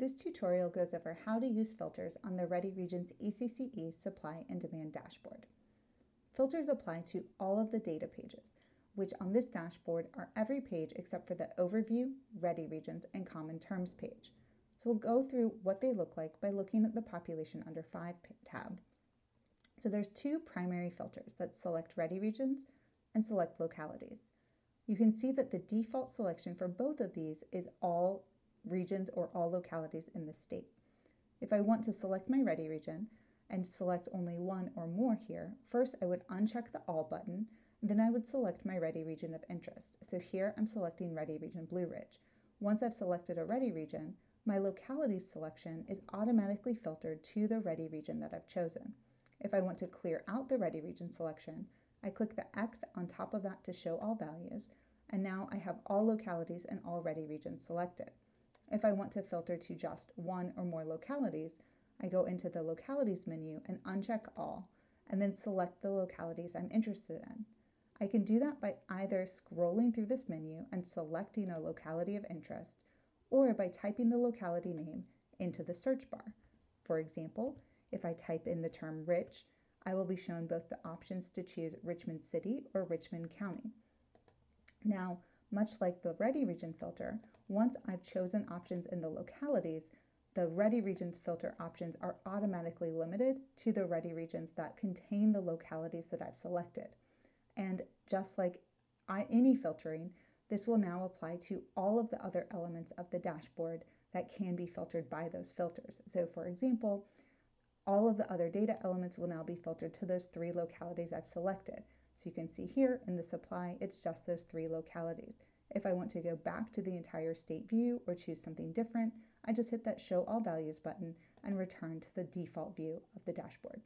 This tutorial goes over how to use filters on the Ready Regions ECCE supply and demand dashboard. Filters apply to all of the data pages, which on this dashboard are every page except for the Overview, Ready Regions, and Common Terms page. So we'll go through what they look like by looking at the Population Under 5 tab. So there's two primary filters that select Ready Regions and select localities. You can see that the default selection for both of these is all regions or all localities in the state. If I want to select my Ready Region and select only one or more here, first I would uncheck the All button, then I would select my Ready Region of interest. So here I'm selecting Ready Region Blue Ridge. Once I've selected a Ready Region, my localities selection is automatically filtered to the Ready Region that I've chosen. If I want to clear out the Ready Region selection, I click the X on top of that to show all values, and now I have all localities and all Ready Regions selected. If I want to filter to just one or more localities, I go into the Localities menu and uncheck all, and then select the localities I'm interested in. I can do that by either scrolling through this menu and selecting a locality of interest, or by typing the locality name into the search bar. For example, if I type in the term rich, I will be shown both the options to choose Richmond City or Richmond County. Now, much like the Ready Region filter, once I've chosen options in the localities, the Ready Regions filter options are automatically limited to the Ready Regions that contain the localities that I've selected. And just like any filtering, this will now apply to all of the other elements of the dashboard that can be filtered by those filters. So for example, all of the other data elements will now be filtered to those three localities I've selected. So you can see here in the supply, it's just those three localities. If I want to go back to the entire state view or choose something different, I just hit that Show All Values button and return to the default view of the dashboard.